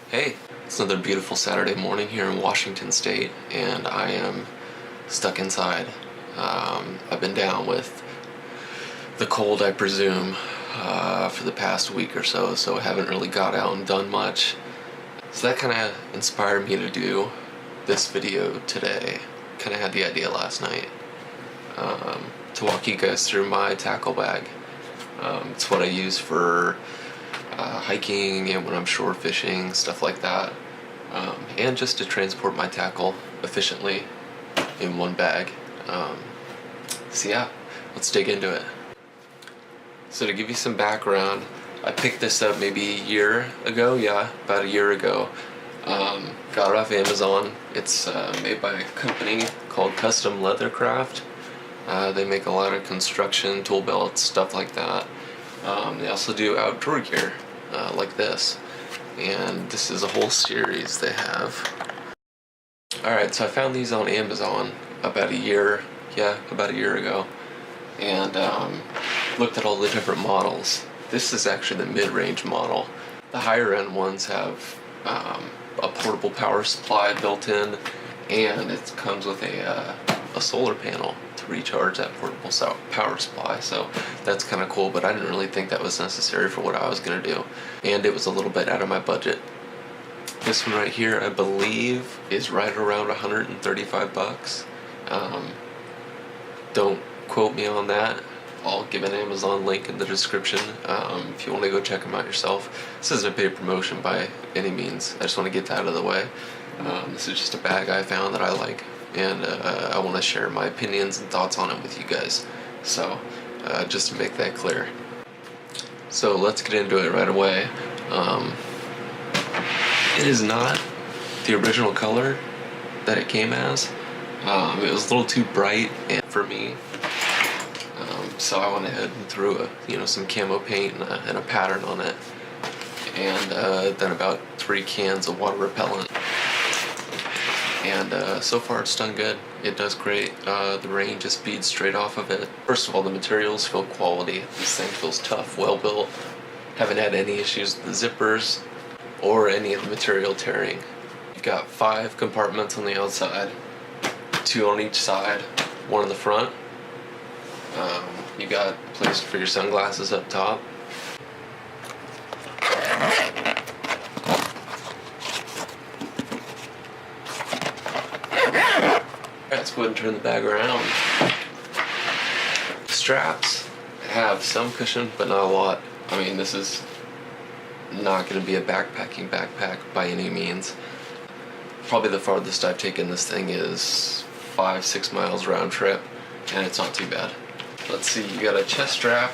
Hey, it's another beautiful Saturday morning here in Washington State, and I am stuck inside. I've been down with the cold, I presume, for the past week or so I haven't really got out and done much. So that kind of inspired me to do this video today. Kind of had the idea last night to walk you guys through my tackle bag. It's what I use for hiking and when I'm shore fishing, stuff like that, and just to transport my tackle efficiently in one bag. So yeah, let's dig into it. So to give you some background, I picked this up maybe a year ago, about a year ago. Got it off Amazon. It's made by a company called Custom Leathercraft. They make a lot of construction, tool belts, stuff like that. They also do outdoor gear like this, and this is a whole series they have. Alright, so I found these on Amazon about a year ago, and looked at all the different models. This is actually the mid-range model. The higher end ones have a portable power supply built in, and it comes with a solar panel to recharge that portable power supply, so that's kind of cool, but I didn't really think that was necessary for what I was going to do, and it was a little bit out of my budget. This one right here, I believe, is right around 135 bucks. Don't quote me on that. I'll give an Amazon link in the description if you want to go check them out yourself. This isn't a paid promotion by any means. I just want to get that out of the way. This is just a bag I found that I like, and I want to share my opinions and thoughts on it with you guys. So just to make that clear. So let's get into it right away. It is not the original color that it came as. It was a little too bright for me. So I went ahead and threw some camo paint and a pattern on it, and then about 3 cans of water repellent. And so far it's done good. It does great. The rain just beads straight off of it. First of all, the materials feel quality. This thing feels tough, well built. Haven't had any issues with the zippers or any of the material tearing. You've got 5 compartments on the outside, 2 on each side, 1 in the front. You got a place for your sunglasses up top. Let's go ahead and turn the bag around. Straps have some cushion, but not a lot. I mean, this is not going to be a backpacking backpack by any means. Probably the farthest I've taken this thing is 5-6 miles round trip, and it's not too bad. Let's see, you got a chest strap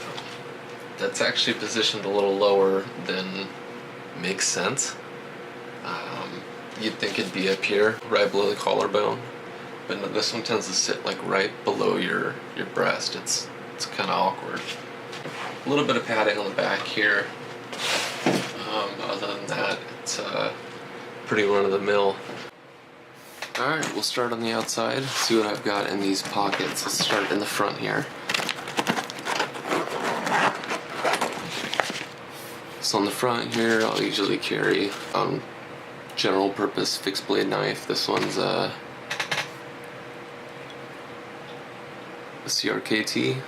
that's actually positioned a little lower than makes sense. You'd think it'd be up here, right below the collarbone, but no, this one tends to sit like right below your breast. It's kind of awkward. A little bit of padding on the back here. Other than that, it's pretty run-of-the-mill. Alright, we'll start on the outside, see what I've got in these pockets. Let's start in the front here. So on the front here, I'll usually carry general purpose fixed blade knife. This one's a CRKT.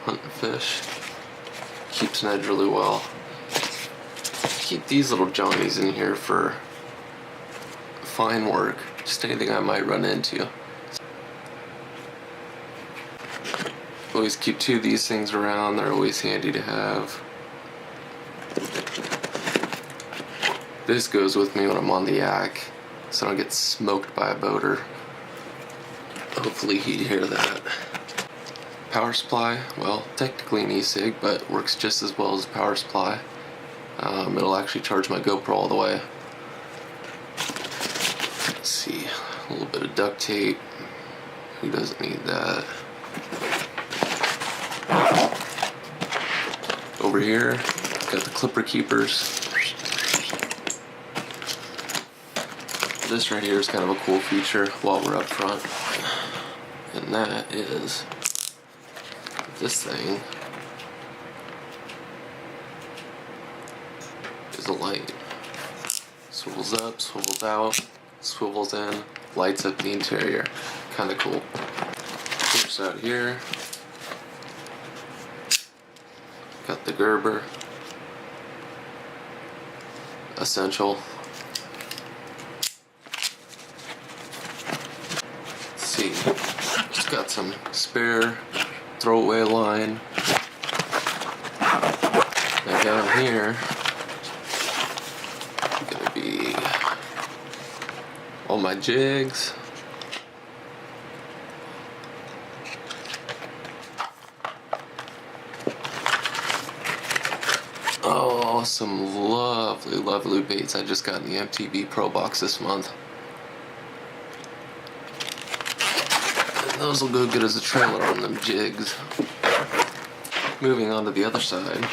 Hunt and fish. Keeps an edge really well. Keep these little johnnies in here for fine work, just anything I might run into. Always keep 2 of these things around. They're always handy to have. This goes with me when I'm on the yak, so I don't get smoked by a boater. Hopefully he'd hear that. Power supply, well, technically an e-cig, but works just as well as a power supply. It'll actually charge my GoPro all the way. Let's see, a little bit of duct tape. Who doesn't need that? Over here, got the clipper keepers. This right here is kind of a cool feature while we're up front, and that is this thing is a light. Swivels up, swivels out, swivels in, lights up the interior. Kind of cool. Clips out here. Got the Gerber. Essential. Let's see. It's got some spare throwaway line. Now down here, gonna be all my jigs. Oh, some lovely, lovely baits I just got in the MTB Pro Box this month. And those will go good as a trailer on them jigs. Moving on to the other side.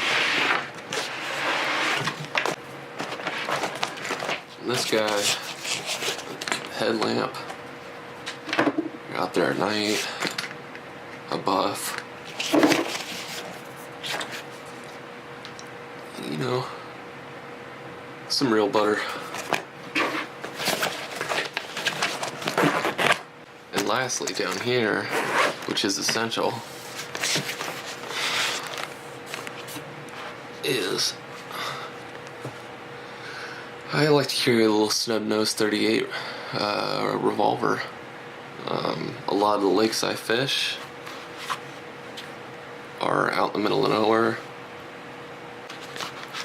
This guy, headlamp. You're out there at night. A buff. You know, some real butter. And lastly, down here, which is essential, is I like to carry a little snub nose 38 revolver. A lot of the lakes I fish are out in the middle of nowhere.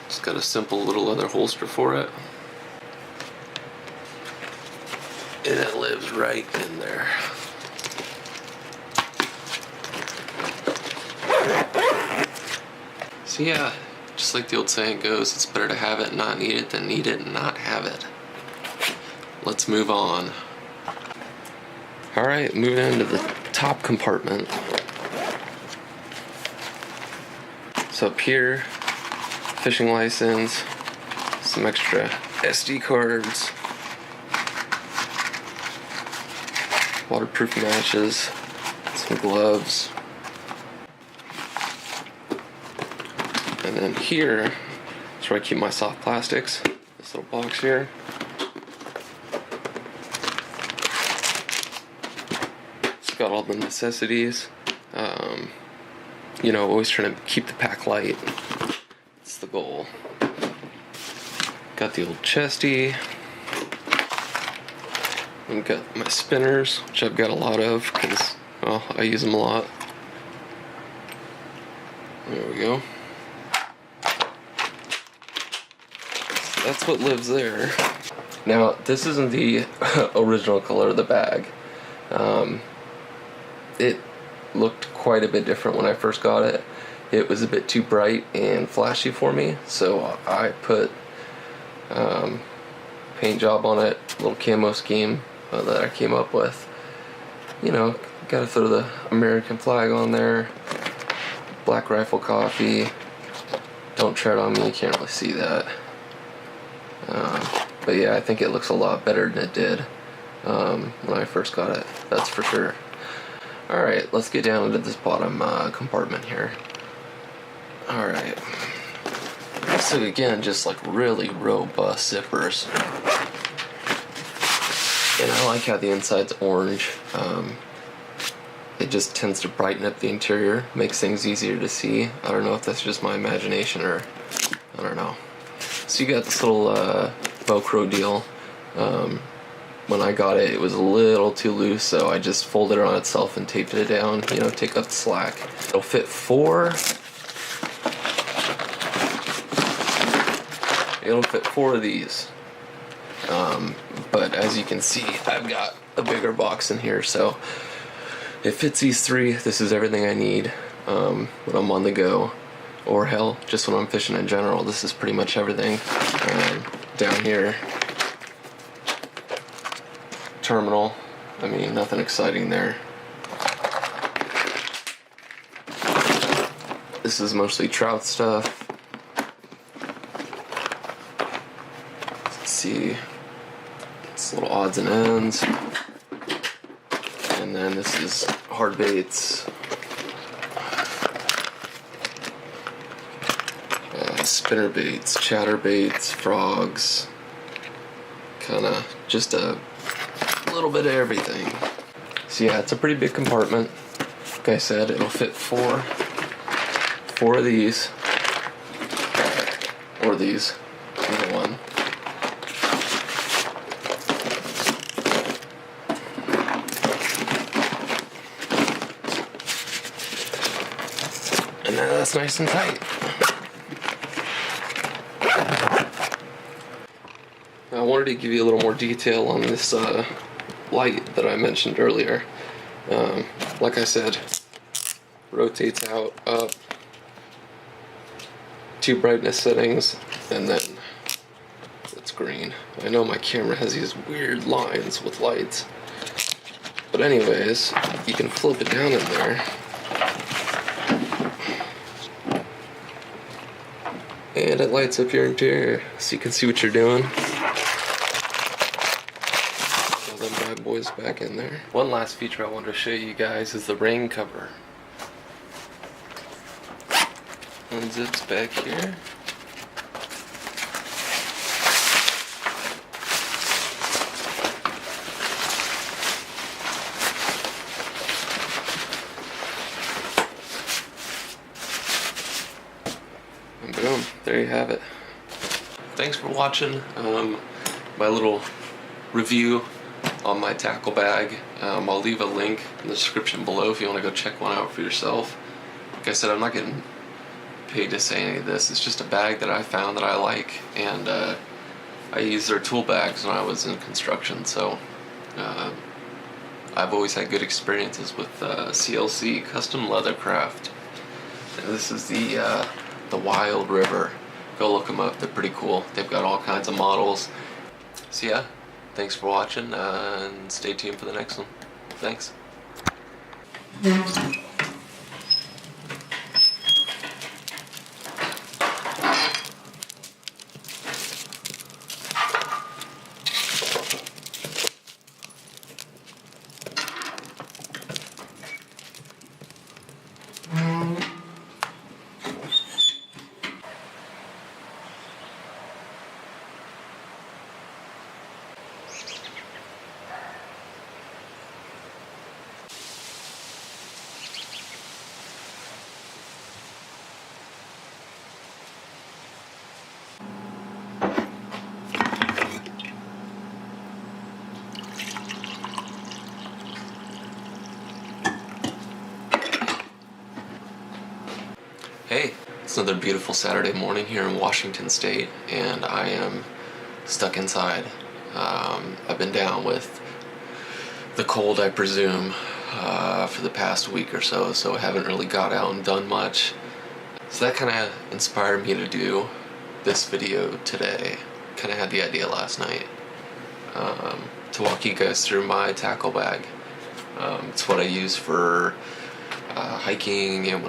Just got a simple little leather holster for it. And it lives right in there. So yeah, just like the old saying goes, it's better to have it and not need it than need it and not have it. Let's move on. Alright, moving into the top compartment. So up here, fishing license, some extra SD cards, waterproof matches, some gloves. And then here is where I keep my soft plastics. This little box here. It's got all the necessities. You know, always trying to keep the pack light. That's the goal. Got the old chesty. And got my spinners, which I've got a lot of because, well, I use them a lot. There we go. That's what lives there. Now, this isn't the original color of the bag. It looked quite a bit different when I first got it. It was a bit too bright and flashy for me, so I put paint job on it, a little camo scheme that I came up with. You know, gotta throw the American flag on there, Black Rifle Coffee. Don't tread on me, you can't really see that. But yeah, I think it looks a lot better than it did when I first got it, that's for sure. Alright, let's get down into this bottom compartment here. Alright. So again, just like really robust zippers. And I like how the inside's orange. It just tends to brighten up the interior, makes things easier to see. I don't know if that's just my imagination or I don't know. So you got this little Velcro deal. When I got it, it was a little too loose, so I just folded it on itself and taped it down, you know, take up the slack. It'll fit four of these. But as you can see, I've got a bigger box in here, so it fits these three. This is everything I need when I'm on the go, or hell, just when I'm fishing in general. This is pretty much everything. Down here, terminal. I mean, nothing exciting there. This is mostly trout stuff. Let's see. It's little odds and ends. And then this is hard baits. spinner baits, chatter baits, frogs, kind of just a little bit of everything. So yeah, it's a pretty big compartment. Like I said, it'll fit four of these, or these, either one. And now that's nice and tight. I wanted to give you a little more detail on this light that I mentioned earlier. Like I said, rotates out, up, 2 brightness settings, and then it's green. I know my camera has these weird lines with lights, but anyways, you can flip it down in there, and it lights up your interior so you can see what you're doing. All them bad boys back in there. One last feature I wanted to show you guys is the rain cover. Unzips back here. And boom, there you have it. Thanks for watching my little review on my tackle bag. I'll leave a link in the description below if you want to go check one out for yourself. Like I said, I'm not getting paid to say any of this. It's just a bag that I found that I like, and I used their tool bags when I was in construction, so I've always had good experiences with CLC, Custom Leathercraft. And this is the Wild River. Go look them up, they're pretty cool. They've got all kinds of models. So yeah, thanks for watching, and stay tuned for the next one. Thanks. Hey, it's another beautiful Saturday morning here in Washington State, and I am stuck inside. I've been down with the cold, I presume, for the past week or so, I haven't really got out and done much. So that kind of inspired me to do this video today. Kind of had the idea last night to walk you guys through my tackle bag. It's what I use for hiking and